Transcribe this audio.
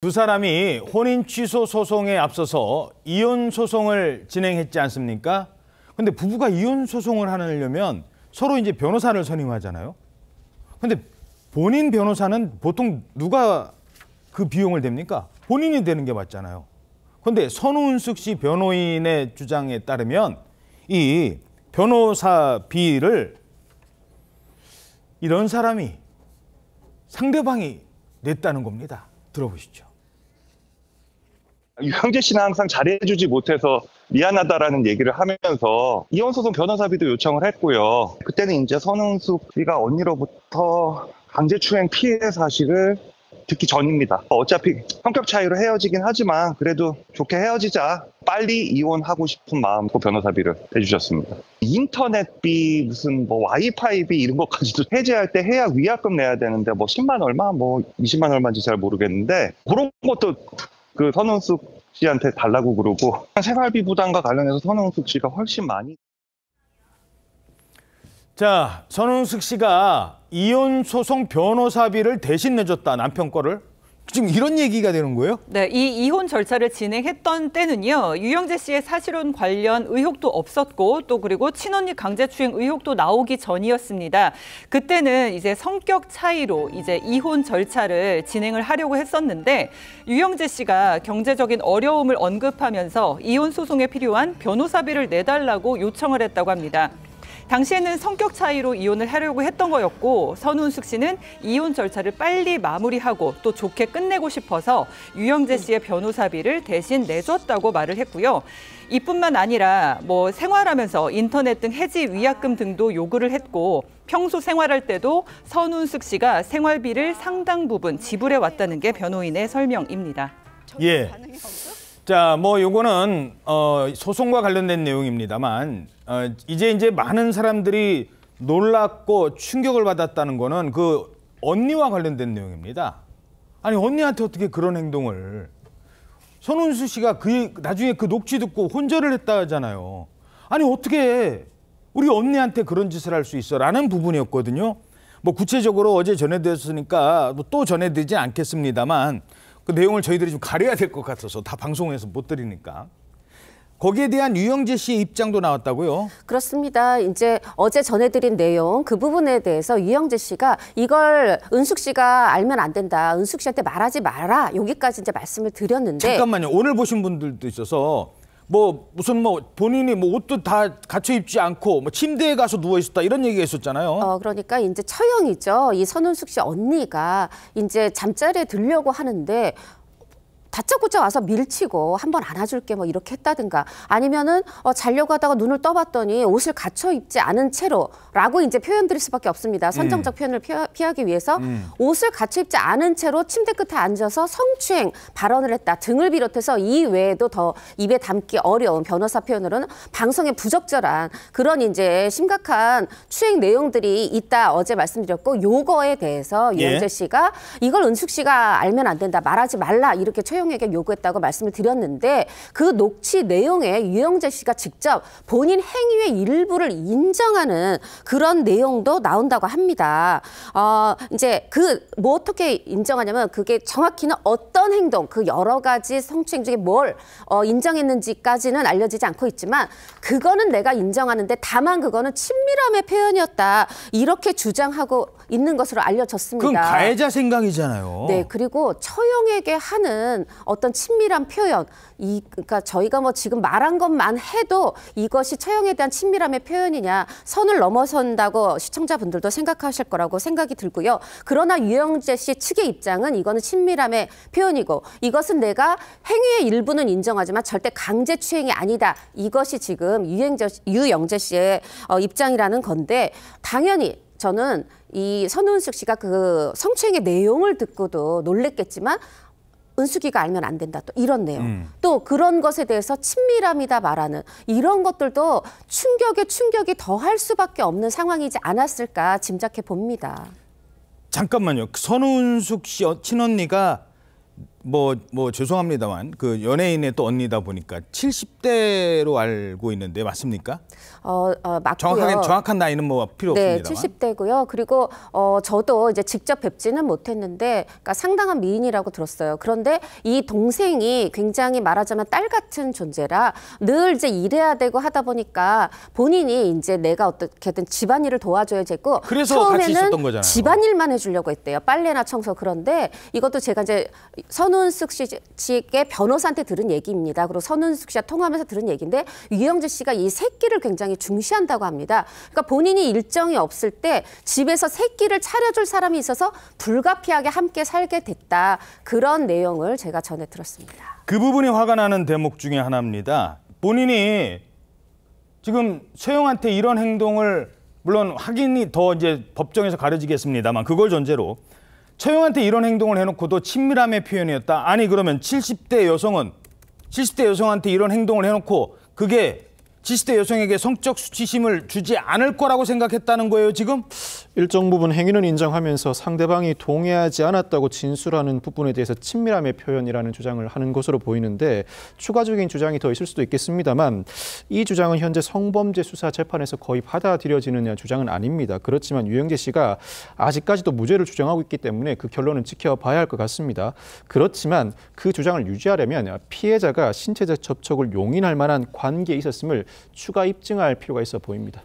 두 사람이 혼인 취소 소송에 앞서서 이혼 소송을 진행했지 않습니까? 근데 부부가 이혼 소송을 하려면 서로 이제 변호사를 선임하잖아요. 근데 본인 변호사는 보통 누가 그 비용을 댑니까? 본인이 되는 게 맞잖아요. 근데 선우은숙 씨 변호인의 주장에 따르면 이 변호사비를 이런 사람이 상대방이 냈다는 겁니다. 들어보시죠. 유영재 씨는 항상 잘해주지 못해서 미안하다라는 얘기를 하면서 이혼소송 변호사비도 요청을 했고요. 그때는 이제 선우은숙 씨가 언니로부터 강제추행 피해 사실을 듣기 전입니다. 어차피 성격 차이로 헤어지긴 하지만 그래도 좋게 헤어지자. 빨리 이혼하고 싶은 마음으로 변호사비를 대주셨습니다. 인터넷비 무슨 뭐 와이파이비 이런 것까지도 해지할 때 해약 위약금 내야 되는데 뭐 10만 얼마 뭐 20만 얼마인지 잘 모르겠는데 그런 것도 그 선우은숙 씨한테 달라고 그러고 생활비 부담과 관련해서 선우은숙 씨가 훨씬 많이. 자, 선우은숙 씨가 이혼 소송 변호사비를 대신 내줬다, 남편 거를. 지금 이런 얘기가 되는 거예요? 네, 이 이혼 절차를 진행했던 때는요. 유영재 씨의 사실혼 관련 의혹도 없었고 또 그리고 친언니 강제추행 의혹도 나오기 전이었습니다. 그때는 이제 성격 차이로 이제 이혼 절차를 진행을 하려고 했었는데 유영재 씨가 경제적인 어려움을 언급하면서 이혼 소송에 필요한 변호사비를 내달라고 요청을 했다고 합니다. 당시에는 성격 차이로 이혼을 하려고 했던 거였고 선우은숙 씨는 이혼 절차를 빨리 마무리하고 또 좋게 끝내고 싶어서 유영재 씨의 변호사비를 대신 내줬다고 말을 했고요. 이뿐만 아니라 뭐 생활하면서 인터넷 등 해지 위약금 등도 요구를 했고 평소 생활할 때도 선우은숙 씨가 생활비를 상당 부분 지불해 왔다는 게 변호인의 설명입니다. 예. 자, 뭐 요거는 소송과 관련된 내용입니다만 이제 많은 사람들이 놀랐고 충격을 받았다는 거는 그 언니와 관련된 내용입니다. 아니 언니한테 어떻게 그런 행동을. 선우은숙 씨가 나중에 그 녹취 듣고 혼절을 했다 하잖아요. 아니 어떻게 우리 언니한테 그런 짓을 할 수 있어? 라는 부분이었거든요. 뭐 구체적으로 어제 전해드렸으니까 또 전해드리지 않겠습니다만 그 내용을 저희들이 좀 가려야 될 것 같아서 다 방송에서 못 드리니까. 거기에 대한 유영재 씨의 입장도 나왔다고요? 그렇습니다. 이제 어제 전해드린 내용 그 부분에 대해서 유영재 씨가 이걸 은숙 씨가 알면 안 된다. 은숙 씨한테 말하지 마라. 여기까지 이제 말씀을 드렸는데. 잠깐만요. 오늘 보신 분들도 있어서 뭐 무슨 뭐 본인이 뭐 옷도 다 갖춰 입지 않고 뭐 침대에 가서 누워 있었다 이런 얘기가 있었잖아요. 그러니까 이제 처형이죠. 이 선우은숙 씨 언니가 이제 잠자리에 들려고 하는데 다짜고짜 와서 밀치고 한번 안아줄게 뭐 이렇게 했다든가 아니면은 자려고 하다가 눈을 떠봤더니 옷을 갖춰 입지 않은 채로라고 이제 표현드릴 수밖에 없습니다. 선정적 표현을 피하기 위해서 옷을 갖춰 입지 않은 채로 침대 끝에 앉아서 성추행 발언을 했다 등을 비롯해서 이 외에도 더 입에 담기 어려운 변호사 표현으로는 방송에 부적절한 그런 이제 심각한 추행 내용들이 있다 어제 말씀드렸고 요거에 대해서 유영재 씨가 이걸 은숙 씨가 알면 안 된다 말하지 말라 이렇게 처형에게 요구했다고 말씀을 드렸는데 그 녹취 내용에 유영재 씨가 직접 본인 행위의 일부를 인정하는 그런 내용도 나온다고 합니다. 이제 뭐 어떻게 인정하냐면 그게 정확히는 어떤 행동, 그 여러 가지 성추행 중에 뭘 인정했는지까지는 알려지지 않고 있지만 그거는 내가 인정하는데 다만 그거는 친밀함의 표현이었다. 이렇게 주장하고 있는 것으로 알려졌습니다. 그건 가해자 생각이잖아요. 네, 그리고 처형에게 하는 어떤 친밀한 표현, 그러니까 저희가 뭐 지금 말한 것만 해도 이것이 처형에 대한 친밀함의 표현이냐 선을 넘어선다고 시청자분들도 생각하실 거라고 생각이 들고요. 그러나 유영재 씨 측의 입장은 이거는 친밀함의 표현이고 이것은 내가 행위의 일부는 인정하지만 절대 강제추행이 아니다. 이것이 지금 유영재 씨의 입장이라는 건데 당연히 저는 이 선우은숙 씨가 그 성추행의 내용을 듣고도 놀랬겠지만 은숙이가 알면 안 된다. 또 이런 내용. 또 그런 것에 대해서 친밀함이다 말하는 이런 것들도 충격이 더할 수밖에 없는 상황이지 않았을까 짐작해 봅니다. 잠깐만요. 선우은숙 씨 친언니가 뭐 죄송합니다만 그 연예인의 또 언니다 보니까 70대로 알고 있는데 맞습니까? 맞고요. 정확한 나이는 뭐 필요 네, 없습니다만. 70대고요. 그리고 저도 이제 직접 뵙지는 못했는데, 그러니까 상당한 미인이라고 들었어요. 그런데 이 동생이 굉장히 말하자면 딸 같은 존재라 늘 이제 일해야 되고 하다 보니까 본인이 이제 내가 어떻게든 집안일을 도와줘야 되고, 그래서 같이 있었던 거잖아요. 집안일만 해주려고 했대요. 빨래나 청소. 그런데 이것도 제가 이제 선운숙 씨의 변호사한테 들은 얘기입니다. 그리고 선운숙 씨와 통화하면서 들은 얘기인데, 유영재 씨가 이 새끼를 굉장히 중시한다고 합니다. 그러니까 본인이 일정이 없을 때 집에서 새끼를 차려줄 사람이 있어서 불가피하게 함께 살게 됐다. 그런 내용을 제가 전해 들었습니다. 그 부분이 화가 나는 대목 중에 하나입니다. 본인이 지금 채용한테 이런 행동을, 물론 확인이 더 이제 법정에서 가려지겠습니다만, 그걸 전제로 채용한테 이런 행동을 해놓고도 친밀함의 표현이었다. 아니 그러면 70대 여성한테 이런 행동을 해놓고 그게 70대 여성에게 성적 수치심을 주지 않을 거라고 생각했다는 거예요, 지금? 일정 부분 행위는 인정하면서 상대방이 동의하지 않았다고 진술하는 부분에 대해서 친밀함의 표현이라는 주장을 하는 것으로 보이는데, 추가적인 주장이 더 있을 수도 있겠습니다만 이 주장은 현재 성범죄 수사 재판에서 거의 받아들여지는 주장은 아닙니다. 그렇지만 유영재 씨가 아직까지도 무죄를 주장하고 있기 때문에 그 결론은 지켜봐야 할 것 같습니다. 그렇지만 그 주장을 유지하려면 피해자가 신체적 접촉을 용인할 만한 관계에 있었음을 추가 입증할 필요가 있어 보입니다.